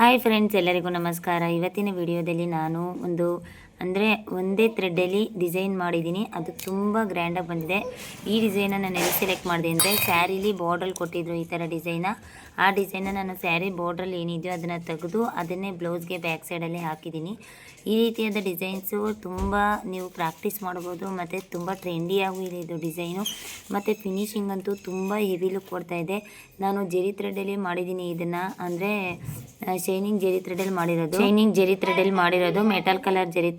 Hi friends, ಎಲ್ಲರಿಗೂ ನಮಸ್ಕಾರ. ಇವತ್ತಿನ ವಿಡಿಯೋದಲ್ಲಿ ನಾನು ಒಂದೇ ಥ್ರೆಡ್ಡಲ್ಲಿ ಡಿಸೈನ್ ಮಾಡಿದ್ದೀನಿ. ಅದು ತುಂಬ ಗ್ರ್ಯಾಂಡಾಗಿ ಬಂದಿದೆ. ಈ ಡಿಸೈನ ನಾನು ಎಲ್ಲಿ ಸೆಲೆಕ್ಟ್ ಮಾಡಿದೆ ಅಂದರೆ, ಸ್ಯಾರಿಲಿ ಬಾರ್ಡ್ರಲ್ಲಿ ಕೊಟ್ಟಿದ್ರು ಈ ಥರ ಡಿಸೈನ. ಆ ಡಿಸೈನ ನಾನು ಸ್ಯಾರಿ ಬಾರ್ಡ್ರಲ್ಲಿ ಏನಿದೆಯೋ ಅದನ್ನು ತೆಗೆದು ಅದನ್ನೇ ಬ್ಲೌಸ್ಗೆ ಬ್ಯಾಕ್ ಸೈಡಲ್ಲಿ ಹಾಕಿದ್ದೀನಿ. ಈ ರೀತಿಯಾದ ಡಿಸೈನ್ಸು ತುಂಬ ನೀವು ಪ್ರಾಕ್ಟೀಸ್ ಮಾಡ್ಬೋದು ಮತ್ತು ತುಂಬ ಟ್ರೆಂಡಿಯಾಗೂ ಇದೆ ಇದು ಡಿಸೈನು. ಮತ್ತು ಫಿನಿಶಿಂಗ್ ಅಂತೂ ತುಂಬ ಹೆವಿ ಲುಕ್ ಕೊಡ್ತಾಯಿದೆ. ನಾನು ಜೆರಿ ಥ್ರೆಡ್ಡಲ್ಲಿ ಮಾಡಿದ್ದೀನಿ ಇದನ್ನು, ಅಂದರೆ ಶೈನಿಂಗ್ ಜೆರಿ ಥ್ರೆಡ್ಡಲ್ಲಿ ಮಾಡಿರೋದು ಮೆಟಲ್ ಕಲರ್ ಜೆರಿ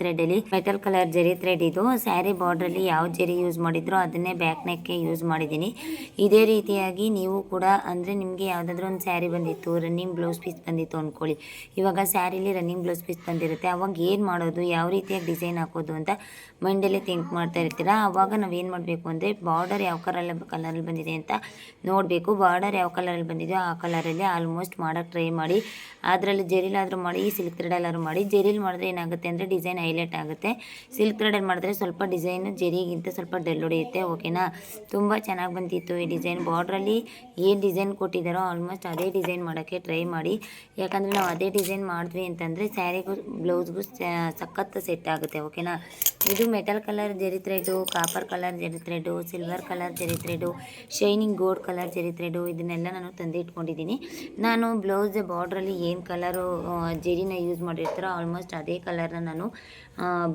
ಥ್ರೆಡ್ ಇದು. ಸ್ಯಾರಿ ಬಾರ್ಡ್ರಲ್ಲಿ ಯಾವ ಜೆರಿ ಯೂಸ್ ಮಾಡಿದ್ರೋ ಅದನ್ನೇ ಬ್ಯಾಕ್ ನೆಕ್ಗೆ ಯೂಸ್ ಮಾಡಿದ್ದೀನಿ. ಇದೇ ರೀತಿಯಾಗಿ ನೀವು ಕೂಡ, ಅಂದರೆ ನಿಮಗೆ ಯಾವುದಾದ್ರೂ ಒಂದು ಸ್ಯಾರಿ ಬಂದಿತ್ತು, ರನ್ನಿಂಗ್ ಬ್ಲೌಸ್ ಪೀಸ್ ಬಂದಿತ್ತು ಅಂದ್ಕೊಳ್ಳಿ. ಇವಾಗ ಸ್ಯಾರಿಲಿ ರನ್ನಿಂಗ್ ಬ್ಲೌಸ್ ಪೀಸ್ ಬಂದಿರುತ್ತೆ, ಅವಾಗ ಏನು ಮಾಡೋದು, ಯಾವ ರೀತಿಯಾಗಿ ಡಿಸೈನ್ ಹಾಕೋದು ಅಂತ ಮೈಂಡಲ್ಲಿ ಥಿಂಕ್ ಮಾಡ್ತಾ ಇರ್ತೀರ. ಆವಾಗ ನಾವೇನು ಮಾಡಬೇಕು ಅಂದರೆ, ಬಾರ್ಡರ್ ಯಾವ ಕಲರಲ್ಲಿ ಬಂದಿದೆ ಅಂತ ನೋಡಬೇಕು. ಬಾರ್ಡರ್ ಯಾವ ಕಲರಲ್ಲಿ ಬಂದಿದೆಯೋ ಆ ಕಲರಲ್ಲಿ ಆಲ್ಮೋಸ್ಟ್ ಮಾಡೋಕ್ಕೆ ಟ್ರೈ ಮಾಡಿ. ಅದರಲ್ಲಿ ಜೆರಿಲಾದರೂ ಮಾಡಿ, ಸಿಲ್ಕ್ ಥ್ರೆಡಲ್ಲಾದರೂ ಮಾಡಿ. ಜೆರಿಲಿ ಮಾಡಿದ್ರೆ ಏನಾಗುತ್ತೆ ಅಂದರೆ ಡಿಸೈನ್ ಹೈಲೈಟ್ ಆಗುತ್ತೆ. ಸಿಲ್ಕ್ ಥ್ರೆಡಲ್ಲಿ ಮಾಡಿದ್ರೆ ಸ್ವಲ್ಪ ಡಿಸೈನು ಜೆರಿಗಿಂತ ಸ್ವಲ್ಪ ಡಲ್ ಹೊಡೆಯುತ್ತೆ. ಓಕೆನಾ, ತುಂಬ ಚೆನ್ನಾಗಿ ಬಂದಿತ್ತು ಈ ಡಿಸೈನ್. ಬಾರ್ಡ್ರಲ್ಲಿ ಏನು ಡಿಸೈನ್ ಕೊಟ್ಟಿದ್ದಾರೋ ಆಲ್ಮೋಸ್ಟ್ ಅದೇ ಡಿಸೈನ್ ಮಾಡೋಕ್ಕೆ ಟ್ರೈ ಮಾಡಿ. ಯಾಕಂದರೆ ನಾವು ಅದೇ ಡಿಸೈನ್ ಮಾಡಿದ್ವಿ ಅಂತಂದರೆ ಸ್ಯಾರಿಗೂ ಬ್ಲೌಸ್ಗೂ ಸಖತ್ ಸೆಟ್ ಆಗುತ್ತೆ. ಓಕೆನಾ, ಇದು metal colour zari thread, copper colour zari thread, silver colour zari thread, shining gold colour zari thread, ಇದನ್ನೆಲ್ಲ ನಾನು ತಂದಿಟ್ಕೊಂಡಿದ್ದೀನಿ. ನಾನು ಬ್ಲೌಸ್ ಬಾರ್ಡ್ರಲ್ಲಿ ಏನು ಕಲರು ಜೆರಿನ ಯೂಸ್ ಮಾಡಿರ್ತಾರೋ ಆಲ್ಮೋಸ್ಟ್ ಅದೇ ಕಲರ್ನ ನಾನು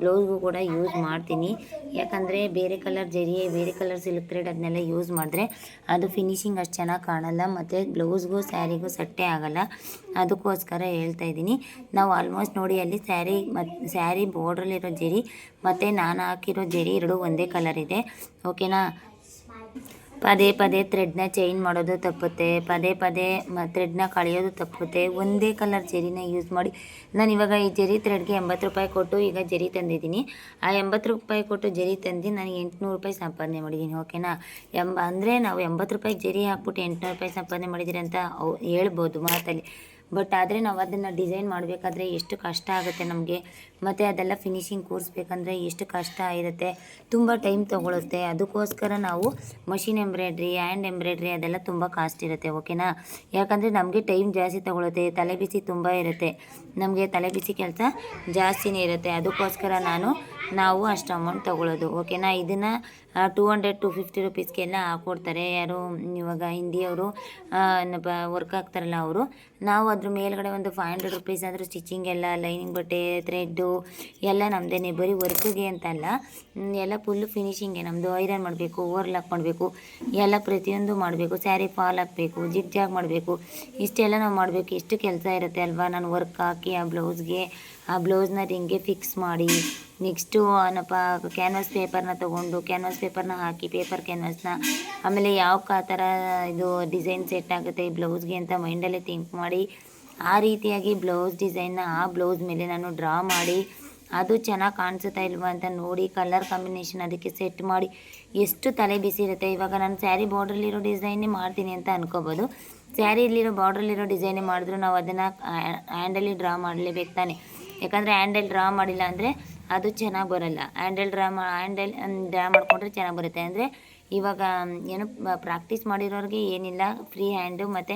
ಬ್ಲೌಸ್ಗೂ ಕೂಡ ಯೂಸ್ ಮಾಡ್ತೀನಿ. ಯಾಕಂದರೆ ಬೇರೆ ಕಲರ್ ಜೆರಿ, ಬೇರೆ ಕಲರ್ ಸಿಲ್ಕ್ ಥ್ರೆಡ್ ಅದನ್ನೆಲ್ಲ ಯೂಸ್ ಮಾಡಿದ್ರೆ ಅದು ಫಿನಿಶಿಂಗ್ ಅಷ್ಟು ಚೆನ್ನಾಗಿ ಕಾಣಲ್ಲ ಮತ್ತು ಬ್ಲೌಸ್ಗೂ ಸ್ಯಾರಿಗೂ ಸೆಟ್ಟೇ ಆಗಲ್ಲ. ಅದಕ್ಕೋಸ್ಕರ ಹೇಳ್ತಾ ಇದ್ದೀನಿ. ನಾವು ಆಲ್ಮೋಸ್ಟ್ ನೋಡಿ, ಅಲ್ಲಿ ಸ್ಯಾರಿ ಬಾರ್ಡ್ರಲ್ಲಿರೋ ಜೆರಿ ಮತ್ತು ನಾನು ಹಾಕಿರೋ ಜೆರಿ ಎರಡೂ ಒಂದೇ ಕಲರ್ ಇದೆ. ಓಕೆನಾ, ಪದೇ ಪದೇ ಥ್ರೆಡ್ನ ಚೇಂಜ್ ಮಾಡೋದು ತಪ್ಪುತ್ತೆ, ಪದೇ ಥ್ರೆಡ್ನ ಕಳೆಯೋದು ತಪ್ಪುತ್ತೆ. ಒಂದೇ ಕಲರ್ ಜೆರಿನ ಯೂಸ್ ಮಾಡಿ. ನಾನು ಇವಾಗ ಈ ಜೆರಿ ಥ್ರೆಡ್ಗೆ 80 ರೂಪಾಯಿ ಕೊಟ್ಟು ಈಗ ಜೆರಿ ತಂದಿದ್ದೀನಿ. ಆ 80 ರೂಪಾಯಿ ಕೊಟ್ಟು ಜೆರಿ ತಂದು ನನಗೆ 800 ರೂಪಾಯಿ ಸಂಪಾದನೆ ಮಾಡಿದ್ದೀನಿ. ಓಕೆನಾ, ಅಂದರೆ ನಾವು 80 ರೂಪಾಯಿಗೆ ಜೆರಿ ಹಾಕ್ಬಿಟ್ಟು 800 ರೂಪಾಯಿ ಸಂಪಾದನೆ ಮಾಡಿದ್ದೀರಿ ಅಂತ ಹೇಳ್ಬೋದು ಮಾತಲ್ಲಿ. ಬಟ್ ಆದರೆ ನಾವು ಅದನ್ನು ಡಿಸೈನ್ ಮಾಡಬೇಕಾದ್ರೆ ಎಷ್ಟು ಕಷ್ಟ ಆಗುತ್ತೆ ನಮಗೆ, ಮತ್ತು ಅದೆಲ್ಲ ಫಿನಿಶಿಂಗ್ ಕೂರಿಸ್ಬೇಕಂದ್ರೆ ಎಷ್ಟು ಕಷ್ಟ ಇರುತ್ತೆ, ತುಂಬ ಟೈಮ್ ತೊಗೊಳುತ್ತೆ. ಅದಕ್ಕೋಸ್ಕರ ನಾವು ಮಷಿನ್ ಎಂಬ್ರಾಯ್ಡ್ರಿ, ಹ್ಯಾಂಡ್ ಎಂಬ್ರಾಯ್ಡ್ರಿ ಅದೆಲ್ಲ ತುಂಬ ಕಾಸ್ಟ್ ಇರುತ್ತೆ. ಓಕೆನಾ, ಯಾಕಂದರೆ ನಮಗೆ ಟೈಮ್ ಜಾಸ್ತಿ ತೊಗೊಳುತ್ತೆ, ತಲೆ ಬಿಸಿ ತುಂಬ ಇರುತ್ತೆ, ನಮಗೆ ತಲೆ ಬಿಸಿ ಕೆಲಸ ಜಾಸ್ತಿನೇ ಇರುತ್ತೆ. ಅದಕ್ಕೋಸ್ಕರ ನಾವು ಅಷ್ಟು ಅಮೌಂಟ್ ತೊಗೊಳ್ಳೋದು. ಓಕೆನಾ, ಇದನ್ನು 200-250 ರುಪೀಸ್ಗೆಲ್ಲ ಹಾಕ್ಕೊಡ್ತಾರೆ. ಯಾರು ಇವಾಗ ಹಿಂದಿಯವರು ವರ್ಕ್ ಆಗ್ತಾರಲ್ಲ ಅವರು. ನಾವು ಅದ್ರ ಮೇಲ್ಗಡೆ ಒಂದು 500 ರುಪೀಸ್ ಆದರೂ ಸ್ಟಿಚಿಂಗ್ ಎಲ್ಲ, ಲೈನಿಂಗ್ ಬಟ್ಟೆ, ಥ್ರೆಡ್ಡು ಎಲ್ಲ ನಮ್ಮದೇ. ಬರೀ ವರ್ಕಿಗೆ ಅಂತಲ್ಲ, ಎಲ್ಲ ಫುಲ್ಲು ಫಿನಿಶಿಂಗೆ ನಮ್ಮದು. ಐರನ್ ಮಾಡಬೇಕು, ಓವರ್ಲಾಕ್ ಮಾಡಬೇಕು, ಎಲ್ಲ ಪ್ರತಿಯೊಂದು ಮಾಡಬೇಕು. ಸ್ಯಾರಿ ಫಾಲ್ ಹಾಕಬೇಕು, ಜಿಗ್ ಜಾಗ್ ಮಾಡಬೇಕು, ಇಷ್ಟೆಲ್ಲ ನಾವು ಮಾಡಬೇಕು. ಎಷ್ಟು ಕೆಲಸ ಇರುತ್ತೆ ಅಲ್ವಾ. ನಾನು ವರ್ಕ್ ಹಾಕಿ ಆ ಬ್ಲೌಸ್ನ ರಿಂಗ್ಗೆ ಫಿಕ್ಸ್ ಮಾಡಿ, ನೆಕ್ಸ್ಟು ಕ್ಯಾನ್ವಾಸ್ ಪೇಪರ್ನ ತೊಗೊಂಡು ಕ್ಯಾನ್ವಾಸ್ ಪೇಪರ್ನ ಹಾಕಿ, ಪೇಪರ್ ಕ್ಯಾನ್ವಾಸ್ನ, ಆಮೇಲೆ ಯಾವ ಥರ ಇದು ಡಿಸೈನ್ ಸೆಟ್ ಆಗುತ್ತೆ ಈ ಬ್ಲೌಸ್ಗೆ ಅಂತ ಮೈಂಡಲ್ಲೇ ಥಿಂಕ್ ಮಾಡಿ, ಆ ರೀತಿಯಾಗಿ ಬ್ಲೌಸ್ ಡಿಸೈನ್ನ ಆ ಬ್ಲೌಸ್ ಮೇಲೆ ನಾನು ಡ್ರಾ ಮಾಡಿ, ಅದು ಚೆನ್ನಾಗಿ ಕಾಣಿಸುತ್ತಾ ಇಲ್ವಾ ಅಂತ ನೋಡಿ, ಕಲರ್ ಕಾಂಬಿನೇಷನ್ ಅದಕ್ಕೆ ಸೆಟ್ ಮಾಡಿ, ಎಷ್ಟು ತಲೆ ಬಿಸಿ ಇರುತ್ತೆ. ಇವಾಗ ನಾನು ಸ್ಯಾರಿ ಬಾರ್ಡ್ರಲ್ಲಿರೋ ಡಿಸೈನೇ ಮಾಡ್ತೀನಿ ಅಂತ ಅನ್ಕೋಬೋದು. ಸ್ಯಾರಿಲಿರೋ ಬಾರ್ಡ್ರಲ್ಲಿರೋ ಡಿಸೈನೇ ಮಾಡಿದ್ರು ನಾವು ಅದನ್ನು ಹ್ಯಾಂಡಲ್ಲಿ ಡ್ರಾ ಮಾಡಲೇಬೇಕು ತಾನೆ. ಯಾಕಂದರೆ ಹ್ಯಾಂಡಲ್ ಡ್ರಾ ಮಾಡಿಲ್ಲ ಅಂದರೆ ಅದು ಚೆನ್ನಾಗಿ ಬರೋಲ್ಲ. ಹ್ಯಾಂಡಲ್ ಡ್ರಾ ಮಾಡಿಕೊಂಡ್ರೆ ಚೆನ್ನಾಗಿ ಬರುತ್ತೆ. ಅಂದರೆ ಇವಾಗ ಏನು ಪ್ರಾಕ್ಟೀಸ್ ಮಾಡಿರೋರಿಗೆ ಏನಿಲ್ಲ, ಫ್ರೀ ಹ್ಯಾಂಡು ಮತ್ತು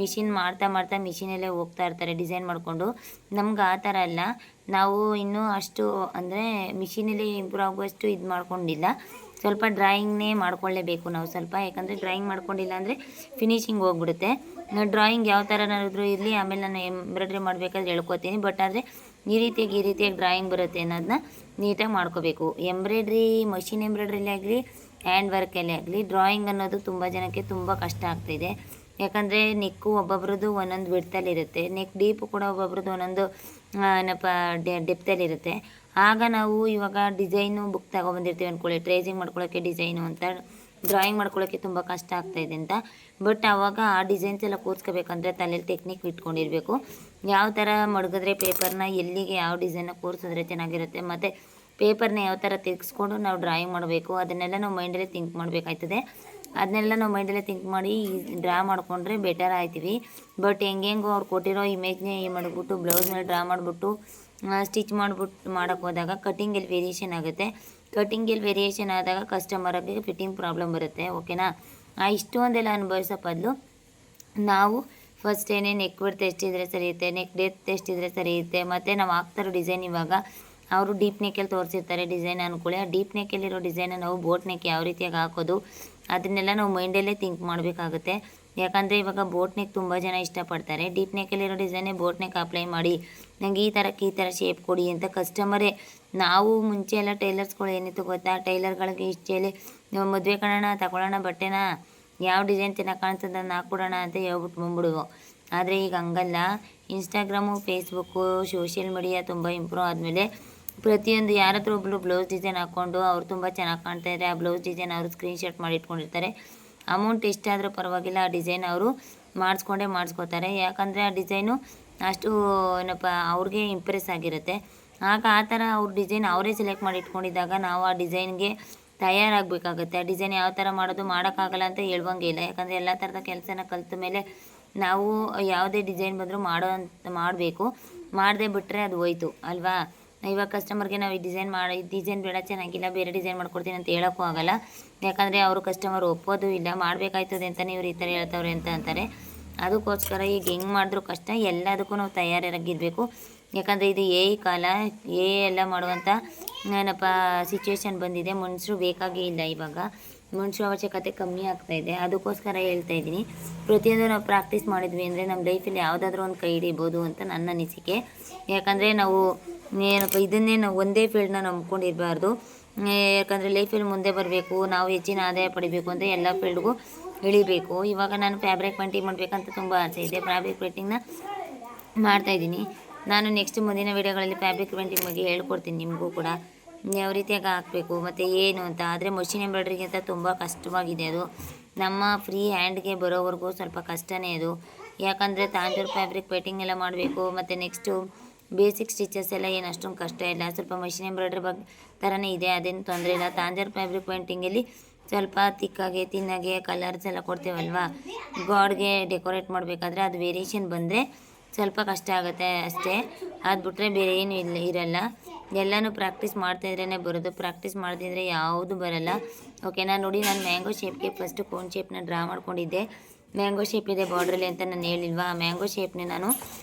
ಮಿಷಿನ್ ಮಾಡ್ತಾ ಮಿಷಿನಲ್ಲೇ ಹೋಗ್ತಾ ಇರ್ತಾರೆ ಡಿಸೈನ್ ಮಾಡಿಕೊಂಡು. ನಮ್ಗೆ ಆ ಥರ ಅಲ್ಲ, ನಾವು ಇನ್ನೂ ಅಷ್ಟು ಅಂದರೆ ಮಿಷಿನಲ್ಲಿ ಇಂಪ್ರೂವ್ ಆಗುವಷ್ಟು ಇದು ಮಾಡ್ಕೊಂಡಿಲ್ಲ. ಸ್ವಲ್ಪ ಡ್ರಾಯಿಂಗ್ನೇ ಮಾಡ್ಕೊಳ್ಳೇಬೇಕು ನಾವು ಸ್ವಲ್ಪ. ಯಾಕಂದರೆ ಡ್ರಾಯಿಂಗ್ ಮಾಡ್ಕೊಂಡಿಲ್ಲ ಅಂದರೆ ಫಿನಿಶಿಂಗ್ ಹೋಗ್ಬಿಡುತ್ತೆ. ಡ್ರಾಯಿಂಗ್ ಯಾವ ಥರನಾದ್ರೂ ಇರಲಿ, ಆಮೇಲೆ ನಾನು ಎಂಬ್ರಾಯ್ಡ್ರಿ ಮಾಡಬೇಕಾದ್ರೆ ಹೇಳ್ಕೊತೀನಿ. ಬಟ್ ಆದರೆ ಈ ರೀತಿಯಾಗಿ ಡ್ರಾಯಿಂಗ್ ಬರುತ್ತೆ ಅನ್ನೋದನ್ನ ನೀಟಾಗಿ ಮಾಡ್ಕೋಬೇಕು. ಮಷಿನ್ ಎಂಬ್ರಾಯ್ಡ್ರಿಲೇ ಆಗಲಿ, ಹ್ಯಾಂಡ್ ವರ್ಕಲ್ಲೇ ಆಗಲಿ, ಡ್ರಾಯಿಂಗ್ ಅನ್ನೋದು ತುಂಬ ಜನಕ್ಕೆ ತುಂಬ ಕಷ್ಟ ಆಗ್ತಾಯಿದೆ. ಯಾಕಂದರೆ ನೆಕ್ಕು ಒಬ್ಬೊಬ್ರದ್ದು ಒಂದೊಂದು ವಿಡ್ತಲ್ಲಿರುತ್ತೆ, ನೆಕ್ ಡೀಪು ಕೂಡ ಒಬ್ಬೊಬ್ರದ್ದು ಒಂದೊಂದು ಡೆಪ್ತಲ್ಲಿರುತ್ತೆ. ಆಗ ನಾವು ಇವಾಗ ಡಿಸೈನು ಬುಕ್ ತಗೊಬಂದಿರ್ತೀವಿ ಅಂದ್ಕೊಳ್ಳಿ, ಟ್ರೇಸಿಂಗ್ ಮಾಡ್ಕೊಳ್ಳೋಕ್ಕೆ ಡಿಸೈನು ಅಂತ, ಡ್ರಾಯಿಂಗ್ ಮಾಡ್ಕೊಳ್ಳೋಕ್ಕೆ ತುಂಬ ಕಷ್ಟ ಆಗ್ತಾಯಿದೆ ಅಂತ. ಬಟ್ ಆವಾಗ ಆ ಡಿಸೈನ್ಸ್ ಎಲ್ಲ ಕೂರಿಸ್ಕೋಬೇಕಂದ್ರೆ ತಲೆಯಲ್ಲಿ ಟೆಕ್ನಿಕ್ ಇಟ್ಕೊಂಡಿರಬೇಕು. ಯಾವ ಥರ ಮಡಗಿದ್ರೆ ಪೇಪರ್ನ ಎಲ್ಲಿಗೆ ಯಾವ ಡಿಸೈನ್ನ ಕೂರಿಸಿದ್ರೆ ಚೆನ್ನಾಗಿರುತ್ತೆ, ಮತ್ತು ಪೇಪರ್ನ ಯಾವ ಥರ ತಿರ್ಗಿಸ್ಕೊಂಡು ನಾವು ಡ್ರಾಯಿಂಗ್ ಮಾಡಬೇಕು, ಅದನ್ನೆಲ್ಲ ನಾವು ಮೈಂಡಲ್ಲೇ ಥಿಂಕ್ ಮಾಡಬೇಕಾಯ್ತದೆ. ಅದನ್ನೆಲ್ಲ ನಾವು ಮೈಂಡಲ್ಲೇ ಥಿಂಕ್ ಮಾಡಿ ಡ್ರಾ ಮಾಡಿಕೊಂಡ್ರೆ ಬೆಟರ್ ಆಯ್ತೀವಿ. ಬಟ್ ಹೆಂಗೆಂಗೋ ಅವ್ರು ಕೊಟ್ಟಿರೋ ಇಮೇಜ್ನೇ ಮಾಡಿಬಿಟ್ಟು ಬ್ಲೌಸ್ ಮೇಲೆ ಡ್ರಾ ಮಾಡಿಬಿಟ್ಟು ಸ್ಟಿಚ್ ಮಾಡೋಕ್ಕೆ ಹೋದಾಗ ಕಟ್ಟಿಂಗಲ್ಲಿ ವೇರಿಯೇಷನ್ ಆಗುತ್ತೆ. ಕಟ್ಟಿಂಗಲ್ಲಿ ವೇರಿಯೇಷನ್ ಆದಾಗ ಕಸ್ಟಮರಿಗೆ ಫಿಟ್ಟಿಂಗ್ ಪ್ರಾಬ್ಲಮ್ ಬರುತ್ತೆ. ಓಕೆನಾ, ಇಷ್ಟೊಂದೆಲ್ಲ ಅನುಭವಿಸೋ ಬದಲು ನಾವು ಫಸ್ಟೇನೆ ನೆಕ್ ವಿಡ್ತ್ ಎಷ್ಟಿದ್ರೆ ಸರಿ ಇರುತ್ತೆ, ನೆಕ್ ಡೆಪ್ತ್ ಎಷ್ಟಿದ್ರೆ ಸರಿ ಇರುತ್ತೆ. ಮತ್ತು ನಾವು ಹಾಕ್ತಾರೋ ಡಿಸೈನ್ ಇವಾಗ ಅವರು ಡೀಪ್ ನೆಕ್ಕಲ್ಲಿ ತೋರಿಸಿರ್ತಾರೆ ಡಿಸೈನ್ ಅಂದ್ಕೊಳ್ಳಿ. ಆ ಡೀಪ್ ನೆಕ್ಕಲ್ಲಿರೋ ಡಿಸೈನ ನಾವು ಬೋಟ್ ನೆಕ್ ಯಾವ ರೀತಿಯಾಗಿ ಹಾಕೋದು ಅದನ್ನೆಲ್ಲ ನಾವು ಮೈಂಡಲ್ಲೇ ಥಿಂಕ್ ಮಾಡಬೇಕಾಗುತ್ತೆ. ಯಾಕಂದರೆ ಇವಾಗ ಬೋಟ್ ನೆಕ್ ತುಂಬ ಜನ ಇಷ್ಟಪಡ್ತಾರೆ. ಡೀಪ್ ನೆಕ್ಕಲ್ಲಿರೋ ಡಿಸೈನೇ ಬೋಟ್ ನೆಕ್ ಅಪ್ಲೈ ಮಾಡಿ ನನಗೆ ಈ ಥರ ಶೇಪ್ ಕೊಡಿ ಅಂತ ಕಸ್ಟಮರೇ. ನಾವು ಮುಂಚೆ ಎಲ್ಲ ಟೈಲರ್ಸ್ಗಳು ಏನಿತ್ತು ಗೊತ್ತಾ, ಟೈಲರ್ಗಳಿಗೆ ಇಷ್ಟೇಳಿ ನಾವು ಮದುವೆ ಕಣೋಣ ತಗೊಳ್ಳೋಣ ಬಟ್ಟೆನ, ಯಾವ ಡಿಸೈನ್ ಚೆನ್ನಾಗಿ ಕಾಣ್ತದೆ ಅದನ್ನು ಹಾಕ್ಬಿಡೋಣ ಅಂತ ಹೇಳ್ಬಿಟ್ಟು ಬಂದ್ಬಿಡುವು. ಆದರೆ ಈಗ ಹಂಗಲ್ಲ. ಇನ್ಸ್ಟಾಗ್ರಾಮು, ಫೇಸ್ಬುಕ್ಕು, ಸೋಷಿಯಲ್ ಮೀಡಿಯಾ ತುಂಬ ಇಂಪ್ರೂವ್ ಆದಮೇಲೆ ಪ್ರತಿಯೊಂದು ಯಾರಾದರೂ ಒಬ್ಬರು ಬ್ಲೌಸ್ ಡಿಸೈನ್ ಹಾಕ್ಕೊಂಡು ಅವ್ರು ತುಂಬ ಚೆನ್ನಾಗಿ ಕಾಣ್ತಾಯಿದ್ರೆ ಆ ಬ್ಲೌಸ್ ಡಿಸೈನ್ ಅವರು ಸ್ಕ್ರೀನ್ಶಾಟ್ ಮಾಡಿ ಇಟ್ಕೊಂಡಿರ್ತಾರೆ. ಅಮೌಂಟ್ ಎಷ್ಟಾದರೂ ಪರವಾಗಿಲ್ಲ ಆ ಡಿಸೈನ್ ಅವರು ಮಾಡಿಸ್ಕೋತಾರೆ. ಯಾಕಂದರೆ ಆ ಡಿಸೈನು ಅಷ್ಟು ಏನಪ್ಪ ಅವ್ರಿಗೆ ಇಂಪ್ರೆಸ್ ಆಗಿರುತ್ತೆ. ಆಗ ಆ ಥರ ಅವ್ರ ಡಿಸೈನ್ ಅವರೇ ಸೆಲೆಕ್ಟ್ ಮಾಡಿ ಇಟ್ಕೊಂಡಿದ್ದಾಗ ನಾವು ಆ ಡಿಸೈನ್ಗೆ ತಯಾರಾಗಬೇಕಾಗುತ್ತೆ. ಆ ಡಿಸೈನ್ ಯಾವ ಥರ ಮಾಡೋಕ್ಕಾಗಲ್ಲ ಅಂತ ಹೇಳುವಂಗೆ ಇಲ್ಲ. ಯಾಕಂದರೆ ಎಲ್ಲ ಥರದ ಕೆಲಸನ ಕಲಿತ ಮೇಲೆ ನಾವು ಯಾವುದೇ ಡಿಸೈನ್ ಬಂದರೂ ಮಾಡಬೇಕು. ಮಾಡದೆ ಬಿಟ್ಟರೆ ಅದು ಹೋಯ್ತು ಅಲ್ವಾ. ಇವಾಗ ಕಸ್ಟಮರ್ಗೆ ನಾವು ಈ ಡಿಸೈನ್ ಬೇಡ, ಚೆನ್ನಾಗಿಲ್ಲ, ಬೇರೆ ಡಿಸೈನ್ ಮಾಡ್ಕೊಡ್ತೀನಿ ಅಂತ ಹೇಳೋಕ್ಕೂ ಆಗಲ್ಲ. ಯಾಕಂದರೆ ಅವರು ಕಸ್ಟಮರ್ ಒಪ್ಪೋದು ಇಲ್ಲ. ಮಾಡಬೇಕಾಯ್ತದೆ ಅಂತಲೇ ಇವ್ರು ಈ ಥರ ಹೇಳ್ತವ್ರೆ ಅಂತ ಅಂತಾರೆ. ಅದಕ್ಕೋಸ್ಕರ ಈಗ ಹೆಂಗೆ ಮಾಡಿದ್ರೂ ಕಷ್ಟ, ಎಲ್ಲದಕ್ಕೂ ನಾವು ತಯಾರಾಗಿರಬೇಕು. ಯಾಕಂದರೆ ಇದು ಕಾಲ ಎಲ್ಲ ಮಾಡುವಂಥ ಏನಪ್ಪ ಸಿಚುವೇಶನ್ ಬಂದಿದೆ. ಮನುಷ್ಯರು ಬೇಕಾಗೇ ಇಲ್ಲ. ಇವಾಗ ಮನುಷ್ಯರ ಅವಶ್ಯಕತೆ ಕಮ್ಮಿ ಆಗ್ತಾಯಿದೆ. ಅದಕ್ಕೋಸ್ಕರ ಹೇಳ್ತಾ ಇದ್ದೀನಿ, ಪ್ರತಿಯೊಂದು ನಾವು ಪ್ರಾಕ್ಟೀಸ್ ಮಾಡಿದ್ವಿ ಅಂದರೆ ನಮ್ಮ ಲೈಫಲ್ಲಿ ಯಾವುದಾದ್ರೂ ಒಂದು ಕೈ ಹಿಡಿಬೋದು ಅಂತ ನನ್ನ ಅನಿಸಿಕೆ. ಯಾಕಂದರೆ ನಾವು ಏನಪ್ಪ ಇದನ್ನೇ ನಾವು ಒಂದೇ ಫೀಲ್ಡ್ನ ನಂಬ್ಕೊಂಡಿರಬಾರ್ದು. ಯಾಕಂದರೆ ಲೈಫಲ್ಲಿ ಮುಂದೆ ಬರಬೇಕು, ನಾವು ಹೆಚ್ಚಿನ ಆದಾಯ ಪಡಿಬೇಕು ಅಂತ ಎಲ್ಲ ಫೀಲ್ಡ್ಗೂ ಇಳಿಬೇಕು. ಇವಾಗ ನಾನು ಫ್ಯಾಬ್ರಿಕ್ ಪೇಂಟಿಂಗ್ ಮಾಡಬೇಕಂತ ತುಂಬ ಆಸೆ ಇದೆ. ಫ್ಯಾಬ್ರಿಕ್ ಪೇಂಟಿಂಗ್ನ ಮಾಡ್ತಾಯಿದ್ದೀನಿ. ನಾನು ನೆಕ್ಸ್ಟ್ ಮುಂದಿನ ವೀಡಿಯೋಗಳಲ್ಲಿ ಫ್ಯಾಬ್ರಿಕ್ ಪೇಂಟಿಂಗ್ ಬಗ್ಗೆ ಹೇಳ್ಕೊಡ್ತೀನಿ ನಿಮಗೂ ಕೂಡ, ಯಾವ ರೀತಿಯಾಗಿ ಹಾಕಬೇಕು ಮತ್ತು ಏನು ಅಂತ. ಆದರೆ ಮಷಿನ್ ಎಂಬ್ರಾಯ್ಡ್ರಿಗಿಂತ ತುಂಬ ಕಷ್ಟವಾಗಿದೆ ಅದು. ನಮ್ಮ ಫ್ರೀ ಹ್ಯಾಂಡ್ಗೆ ಬರೋವರೆಗೂ ಸ್ವಲ್ಪ ಕಷ್ಟವೇ ಅದು. ಯಾಕಂದರೆ ತಾಂಜೂರ್ ಫ್ಯಾಬ್ರಿಕ್ ಪೇಂಟಿಂಗ್ ಎಲ್ಲ ಮಾಡಬೇಕು. ಮತ್ತು ನೆಕ್ಸ್ಟು ಬೇಸಿಕ್ ಸ್ಟಿಚಸ್ ಎಲ್ಲ ಏನು ಅಷ್ಟೊಂದು ಕಷ್ಟ ಇಲ್ಲ. ಸ್ವಲ್ಪ ಮಷಿನ್ ಎಂಬ್ರಾಯ್ಡ್ರಿ ಬಗ್ಗೆ ಥರನೇ ಇದೆ, ಅದೇನು ತೊಂದರೆ ಇಲ್ಲ. ತಾಂಜೂರ್ ಫ್ಯಾಬ್ರಿಕ್ ಪೇಂಟಿಂಗಲ್ಲಿ ಸ್ವಲ್ಪ ತಿಕ್ಕಾಗೆ ತಿನ್ನಾಗೆ ಕಲರ್ಸ್ ಎಲ್ಲ ಕೊಡ್ತೇವಲ್ವಾ, ಗಾಡ್ಗೆ ಡೆಕೋರೇಟ್ ಮಾಡಬೇಕಾದ್ರೆ ಅದು ವೇರಿಯೇಷನ್ ಬಂದರೆ ಸ್ವಲ್ಪ ಕಷ್ಟ ಆಗುತ್ತೆ ಅಷ್ಟೇ. ಅದು ಬಿಟ್ಟರೆ ಬೇರೆ ಏನು ಇರಲ್ಲ. ಎಲ್ಲನೂ ಪ್ರಾಕ್ಟೀಸ್ ಮಾಡ್ತಾಯಿದ್ರೇ ಬರೋದು. ಪ್ರಾಕ್ಟೀಸ್ ಮಾಡ್ತಿದ್ರೆ ಯಾವುದು ಬರಲ್ಲ. ಓಕೆನಾ. ನೋಡಿ, ನಾನು ಮ್ಯಾಂಗೋ ಶೇಪ್ಗೆ ಫಸ್ಟು ಕೋನ್ ಶೇಪ್ನ ಡ್ರಾ ಮಾಡ್ಕೊಂಡಿದ್ದೆ. ಮ್ಯಾಂಗೋ ಶೇಪ್ ಇದೆ ಬಾರ್ಡ್ರಲ್ಲಿ ಅಂತ ನಾನು ಹೇಳಿಲ್ವಾ. ಆ ಮ್ಯಾಂಗೋ ಶೇಪ್ನೇ ನಾನು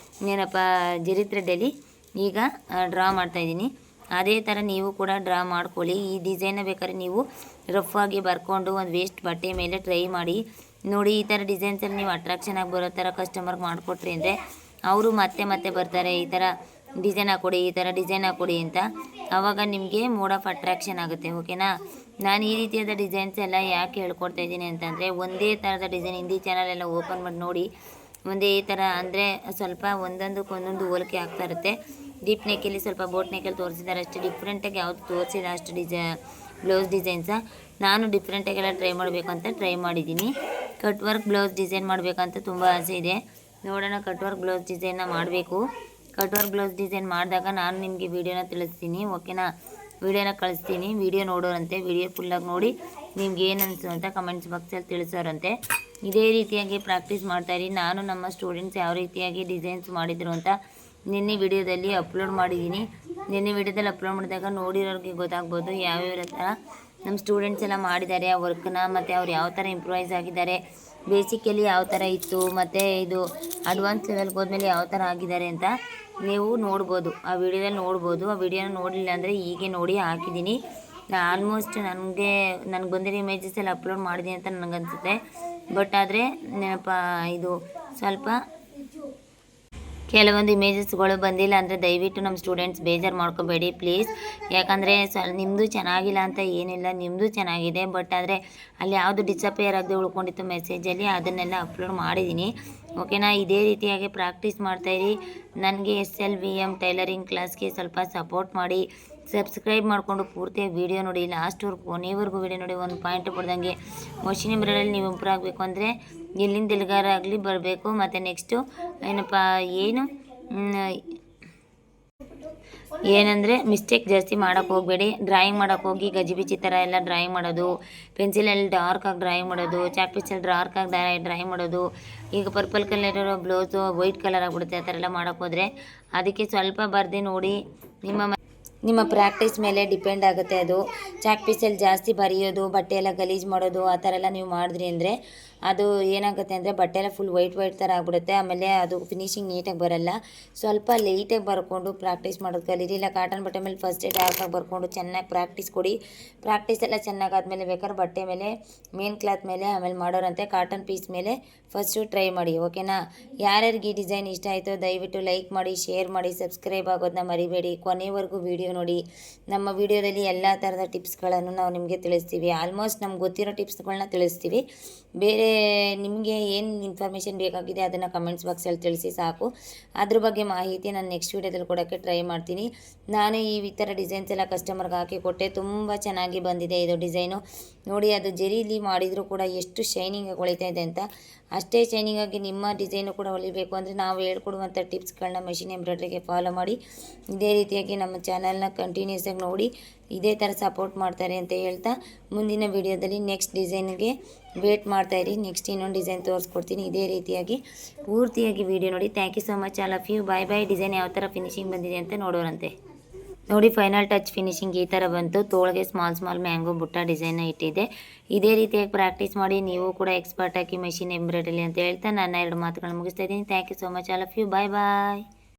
ಏನಪ್ಪ ಜರಿ ಥ್ರೆಡ್ಡಲ್ಲಿ ಈಗ ಡ್ರಾ ಮಾಡ್ತಾಯಿದ್ದೀನಿ. ಅದೇ ಥರ ನೀವು ಕೂಡ ಡ್ರಾ ಮಾಡ್ಕೊಳ್ಳಿ. ಈ ಡಿಸೈನ ಬೇಕಾದ್ರೆ ನೀವು ರಫ್ ಆಗಿ ಬರ್ಕೊಂಡು ಒಂದು ವೇಸ್ಟ್ ಬಟ್ಟೆ ಮೇಲೆ ಟ್ರೈ ಮಾಡಿ ನೋಡಿ. ಈ ಥರ ಡಿಸೈನ್ಸಲ್ಲಿ ನೀವು ಅಟ್ರಾಕ್ಷನ್ ಆಗಿ ಬರೋ ಥರ ಕಸ್ಟಮರ್ಗೆ ಮಾಡಿಕೊಟ್ರಿ ಅಂದರೆ ಅವರು ಮತ್ತೆ ಬರ್ತಾರೆ. ಈ ಥರ ಡಿಸೈನ್ ಹಾಕ್ಕೊಡಿ, ಈ ಥರ ಡಿಸೈನ್ ಹಾಕ್ಕೊಡಿ ಅಂತ. ಆವಾಗ ನಿಮಗೆ ಮೋಡ್ ಆಫ್ ಅಟ್ರಾಕ್ಷನ್ ಆಗುತ್ತೆ. ಓಕೆನಾ. ನಾನು ಈ ರೀತಿಯಾದ ಡಿಸೈನ್ಸ್ ಎಲ್ಲ ಯಾಕೆ ಹೇಳ್ಕೊಡ್ತಾ ಇದ್ದೀನಿ ಅಂತಂದರೆ, ಒಂದೇ ಥರದ ಡಿಸೈನ್ ಹಿಂದಿ ಚಾನಲೆಲ್ಲ ಓಪನ್ ಮಾಡಿ ನೋಡಿ. ಒಂದೇ ಥರ ಅಂದರೆ ಸ್ವಲ್ಪ ಒಂದೊಂದಕ್ಕೊಂದೊಂದು ಹೋಲಿಕೆ ಆಗ್ತಾ ಇರುತ್ತೆ. ಡೀಪ್ ನೆಕ್ಕಲ್ಲಿ ಸ್ವಲ್ಪ ಬೋಟ್ ನೆಕ್ಕಲ್ಲಿ ತೋರಿಸಿದ್ದಾರೆ ಅಷ್ಟು. ಡಿಫ್ರೆಂಟಾಗಿ ಯಾವುದು ತೋರಿಸಿಲ್ಲ ಅಷ್ಟು ಬ್ಲೌಸ್ ಡಿಸೈನ್ಸ. ನಾನು ಡಿಫ್ರೆಂಟಾಗೆಲ್ಲ ಟ್ರೈ ಮಾಡಬೇಕು ಅಂತ ಟ್ರೈ ಮಾಡಿದ್ದೀನಿ. ಕಟ್ ವರ್ಕ್ ಬ್ಲೌಸ್ ಡಿಸೈನ್ ಮಾಡಬೇಕಂತ ತುಂಬ ಆಸೆ ಇದೆ. ನೋಡೋಣ, ಕಟ್ ವರ್ಕ್ ಬ್ಲೌಸ್ ಡಿಸೈನ್ನ ಮಾಡಬೇಕು. ಕಟ್ ವರ್ಕ್ ಬ್ಲೌಸ್ ಡಿಸೈನ್ ಮಾಡಿದಾಗ ನಾನು ನಿಮಗೆ ವೀಡಿಯೋನ ತಿಳಿಸ್ತೀನಿ. ಓಕೆನಾ. ವೀಡಿಯೋನ ಕಳಿಸ್ತೀನಿ. ವೀಡಿಯೋ ನೋಡೋರಂತೆ. ವೀಡಿಯೋ ಫುಲ್ಲಾಗಿ ನೋಡಿ ನಿಮ್ಗೆ ಏನು ಅನಿಸು ಅಂತ ಕಮೆಂಟ್ಸ್ ಬಾಕ್ಸಲ್ಲಿ ತಿಳಿಸೋರಂತೆ. ಇದೇ ರೀತಿಯಾಗಿ ಪ್ರಾಕ್ಟೀಸ್ ಮಾಡ್ತಾಯಿರಿ. ನಾನು ನಮ್ಮ ಸ್ಟೂಡೆಂಟ್ಸ್ ಯಾವ ರೀತಿಯಾಗಿ ಡಿಸೈನ್ಸ್ ಮಾಡಿದರು ಅಂತ ನಿನ್ನೆ ವಿಡಿಯೋದಲ್ಲಿ ಅಪ್ಲೋಡ್ ಮಾಡಿದ್ದೀನಿ. ನಿನ್ನೆ ವಿಡಿಯೋದಲ್ಲಿ ಅಪ್ಲೋಡ್ ಮಾಡಿದಾಗ ನೋಡಿರೋರಿಗೆ ಗೊತ್ತಾಗ್ಬೋದು ಯಾವ್ಯಾವ ಥರ ನಮ್ಮ ಸ್ಟೂಡೆಂಟ್ಸ್ ಎಲ್ಲ ಮಾಡಿದ್ದಾರೆ ಆ ವರ್ಕ್ನ, ಮತ್ತು ಅವ್ರು ಯಾವ ಥರ ಇಂಪ್ರೂವೈಸ್ ಆಗಿದ್ದಾರೆ, ಬೇಸಿಕಲ್ಲಿ ಯಾವ ಥರ ಇತ್ತು, ಮತ್ತು ಇದು ಅಡ್ವಾನ್ಸ್ ಲೆವೆಲ್ಗೆ ಹೋದ್ಮೇಲೆ ಯಾವ ಥರ ಆಗಿದ್ದಾರೆ ಅಂತ ನೀವು ನೋಡ್ಬೋದು. ಆ ವಿಡಿಯೋದಲ್ಲಿ ನೋಡ್ಬೋದು. ಆ ವಿಡಿಯೋನ ನೋಡಲಿಲ್ಲ ಅಂದರೆ ಹೀಗೆ ನೋಡಿ ಹಾಕಿದ್ದೀನಿ. ಆಲ್ಮೋಸ್ಟ್ ನನಗೆ ಬಂದಿರೋ ಇಮೇಜಸ್ ಎಲ್ಲ ಅಪ್ಲೋಡ್ ಮಾಡಿದ್ದೀನಿ ಅಂತ ನನಗನ್ಸುತ್ತೆ. ಬಟ್ ಆದರೆ ಇದು ಸ್ವಲ್ಪ ಕೆಲವೊಂದು ಇಮೇಜಸ್ಗಳು ಬಂದಿಲ್ಲ ಅಂದರೆ ದಯವಿಟ್ಟು ನಮ್ಮ ಸ್ಟೂಡೆಂಟ್ಸ್ ಬೇಜಾರು ಮಾಡ್ಕೋಬೇಡಿ ಪ್ಲೀಸ್. ಯಾಕಂದರೆ ನಿಮ್ಮದು ಚೆನ್ನಾಗಿಲ್ಲ ಅಂತ ಏನಿಲ್ಲ, ನಿಮ್ಮದು ಚೆನ್ನಾಗಿದೆ. ಬಟ್ ಆದರೆ ಅಲ್ಲಿ ಯಾವುದು ಡಿಸಪೇರ್ ಆಗದೆ ಉಳ್ಕೊಂಡಿತ್ತು ಮೆಸೇಜಲ್ಲಿ, ಅದನ್ನೆಲ್ಲ ಅಪ್ಲೋಡ್ ಮಾಡಿದ್ದೀನಿ. ಓಕೆನಾ. ಇದೇ ರೀತಿಯಾಗಿ ಪ್ರಾಕ್ಟೀಸ್ ಮಾಡ್ತಾಯಿರಿ. ನನಗೆ SLVM ಟೈಲರಿಂಗ್ ಕ್ಲಾಸ್ಗೆ ಸ್ವಲ್ಪ ಸಪೋರ್ಟ್ ಮಾಡಿ. ಸಬ್ಸ್ಕ್ರೈಬ್ ಮಾಡಿಕೊಂಡು ಪೂರ್ತಿ ವೀಡಿಯೋ ನೋಡಿ, ಲಾಸ್ಟ್ವರೆಗೂ ಕೊನೆವರೆಗೂ ವೀಡಿಯೋ ನೋಡಿ. ಒಂದು ಪಾಯಿಂಟ್ ಬಿಡ್ದಂಗೆ ಮಷಿನ್ ಎಂಬ್ರಾಯ್ಡ್ರಿಯಲ್ಲಿ ನೀವು ಇಂಪ್ರೂವ್ ಆಗಬೇಕು ಅಂದರೆ ಎಲ್ಲಿಂದ ಎಲ್ಲಿಗಾರ ಆಗಲಿ ಬರಬೇಕು. ಮತ್ತು ನೆಕ್ಸ್ಟು ಏನಂದರೆ ಮಿಸ್ಟೇಕ್ ಜಾಸ್ತಿ ಮಾಡೋಕ್ಕೆ ಹೋಗಬೇಡಿ. ಡ್ರಾಯಿಂಗ್ ಮಾಡೋಕ್ಕೆ ಹೋಗಿ ಗಜಿಬಿಜಿ ಥರ ಎಲ್ಲ ಡ್ರಾಯಿಂಗ್ ಮಾಡೋದು, ಪೆನ್ಸಿಲಲ್ಲಿ ಡಾರ್ಕಾಗಿ ಡ್ರಾಯಿಂಗ್ ಮಾಡೋದು, ಚಾಕ್ ಪೀಸಲ್ಲಿ ಡಾರ್ಕಾಗಿ ಡ್ರಾಯಿಂಗ್ ಮಾಡೋದು. ಈಗ ಪರ್ಪಲ್ ಕಲರ್ ಇರೋ ಬ್ಲೌಸು ವೈಟ್ ಕಲರ್ ಆಗಿಬಿಡುತ್ತೆ. ಆ ಥರ ಎಲ್ಲ ಮಾಡೋಕ್ಕೆ ಹೋದರೆ ಅದಕ್ಕೆ ಸ್ವಲ್ಪ ಬರದೆ ನೋಡಿ. ನಿಮ್ಮ ಪ್ರಾಕ್ಟೀಸ್ ಮೇಲೆ ಡಿಪೆಂಡ್ ಆಗುತ್ತೆ ಅದು. ಚಾಕ್ ಪೀಸಲ್ಲಿ ಜಾಸ್ತಿ ಬರೆಯೋದು, ಬಟ್ಟೆ ಎಲ್ಲ ಗಲೀಜು ಮಾಡೋದು, ಆ ಥರ ಎಲ್ಲ ನೀವು ಮಾಡಿದ್ರಿ ಅಂದರೆ ಅದು ಏನಾಗುತ್ತೆ ಅಂದರೆ ಬಟ್ಟೆ ಎಲ್ಲ ಫುಲ್ ವೈಟ್ ಥರ ಆಗಿಬಿಡುತ್ತೆ. ಆಮೇಲೆ ಅದು ಫಿನಿಶಿಂಗ್ ನೀಟಾಗಿ ಬರೋಲ್ಲ. ಸ್ವಲ್ಪ ಲೈಟಾಗಿ ಬರ್ಕೊಂಡು ಪ್ರಾಕ್ಟೀಸ್ ಮಾಡೋದು ಕಲೀರಿ. ಇಲ್ಲ ಕಾಟನ್ ಬಟ್ಟೆ ಮೇಲೆ ಫಸ್ಟ್ ಡಾರ್ಕಾಗಿ ಬರ್ಕೊಂಡು ಚೆನ್ನಾಗಿ ಪ್ರಾಕ್ಟೀಸ್ ಕೊಡಿ. ಪ್ರಾಕ್ಟೀಸ್ ಎಲ್ಲ ಚೆನ್ನಾಗಿ ಆದಮೇಲೆ ಬೇಕಾದ್ರೆ ಬಟ್ಟೆ ಮೇಲೆ ಮೇನ್ ಕ್ಲಾತ್ ಮೇಲೆ ಆಮೇಲೆ ಮಾಡೋರಂತೆ. ಕಾಟನ್ ಪೀಸ್ ಮೇಲೆ ಫಸ್ಟು ಟ್ರೈ ಮಾಡಿ, ಓಕೆನಾ? ಯಾರ್ಯಾರಿಗೆ ಈ ಡಿಸೈನ್ ಇಷ್ಟ ಆಯಿತೋ ದಯವಿಟ್ಟು ಲೈಕ್ ಮಾಡಿ, ಶೇರ್ ಮಾಡಿ, ಸಬ್ಸ್ಕ್ರೈಬ್ ಆಗೋದನ್ನ ಮರಿಬೇಡಿ. ಕೊನೆವರೆಗೂ ವಿಡಿಯೋ ನೋಡಿ. ನಮ್ಮ ವಿಡಿಯೋದಲ್ಲಿ ಎಲ್ಲ ಥರದ ಟಿಪ್ಸ್ಗಳನ್ನು ನಾವು ನಿಮಗೆ ತಿಳಿಸ್ತೀವಿ. ಆಲ್ಮೋಸ್ಟ್ ನಮ್ಗೆ ಗೊತ್ತಿರೋ ಟಿಪ್ಸ್ಗಳನ್ನ ತಿಳಿಸ್ತೀವಿ. ಬೇರೆ ನಿಮಗೆ ಏನು ಇನ್ಫಾರ್ಮೇಷನ್ ಬೇಕಾಗಿದೆ ಅದನ್ನು ಕಮೆಂಟ್ಸ್ ಬಾಕ್ಸಲ್ಲಿ ತಿಳಿಸಿ ಸಾಕು. ಅದ್ರ ಬಗ್ಗೆ ಮಾಹಿತಿ ನಾನು ನೆಕ್ಸ್ಟ್ ವೀಡಿಯೋದಲ್ಲಿ ಕೊಡೋಕ್ಕೆ ಟ್ರೈ ಮಾಡ್ತೀನಿ. ನಾನು ಈ ಥರ ಡಿಸೈನ್ಸ್ ಎಲ್ಲ ಕಸ್ಟಮರ್ಗೆ ಹಾಕಿ ಕೊಟ್ಟೆ. ತುಂಬ ಚೆನ್ನಾಗಿ ಬಂದಿದೆ ಇದು ಡಿಸೈನು. ನೋಡಿ, ಅದು ಜರೀಲಿ ಮಾಡಿದರೂ ಕೂಡ ಎಷ್ಟು ಶೈನಿಂಗಾಗಿ ಹೊಳಿತಾ ಇದೆ ಅಂತ. ಅಷ್ಟೇ ಶೈನಿಂಗಾಗಿ ನಿಮ್ಮ ಡಿಸೈನು ಕೂಡ ಹೊಲಿಬೇಕು ಅಂದರೆ ನಾವು ಹೇಳ್ಕೊಡುವಂಥ ಟಿಪ್ಸ್ಗಳನ್ನ ಮೆಷಿನ್ ಎಂಬ್ರಾಯ್ಡ್ರಿಗೆ ಫಾಲೋ ಮಾಡಿ. ಇದೇ ರೀತಿಯಾಗಿ ನಮ್ಮ ಚಾನಲ್ನ ಕಂಟಿನ್ಯೂಸ್ ಆಗಿ ನೋಡಿ ಇದೇ ಥರ ಸಪೋರ್ಟ್ ಮಾಡ್ತಾರೆ ಅಂತ ಹೇಳ್ತಾ, ಮುಂದಿನ ವಿಡಿಯೋದಲ್ಲಿ ನೆಕ್ಸ್ಟ್ ಡಿಸೈನ್ಗೆ ವೇಟ್ ಮಾಡ್ತಾಯಿರಿ. ನೆಕ್ಸ್ಟ್ ಇನ್ನೊಂದು ಡಿಸೈನ್ ತೋರಿಸ್ಕೊಡ್ತೀನಿ. ಇದೇ ರೀತಿಯಾಗಿ ಪೂರ್ತಿಯಾಗಿ ವಿಡಿಯೋ ನೋಡಿ. Thank you so much, all of you. Bye bye. Design ಯಾವ ಥರ ಫಿನಿಶಿಂಗ್ ಬಂದಿದೆ ಅಂತ ನೋಡೋರಂತೆ. ನೋಡಿ, ಫೈನಲ್ ಟಚ್ ಫಿನಿಶಿಂಗ್ ಈ ಥರ ಬಂತು. ತೋಳಿಗೆ ಸ್ಮಾಲ್ ಮ್ಯಾಂಗೋ ಬುಟ್ಟ ಡಿಸೈನ್ ಇಟ್ಟಿದೆ. ಇದೇ ರೀತಿಯಾಗಿ ಪ್ರಾಕ್ಟೀಸ್ ಮಾಡಿ ನೀವು ಕೂಡ ಎಕ್ಸ್ಪರ್ಟ್ ಆಗಿ ಮೆಷಿನ್ ಎಂಬ್ರಾಯ್ಡ್ರಿ ಅಂತ ಹೇಳ್ತಾ ನನ್ನ 2 ಮಾತುಗಳನ್ನ ಮುಗಿಸ್ತಾ ಇದ್ದೀನಿ. Thank you so much, all of you. Bye bye.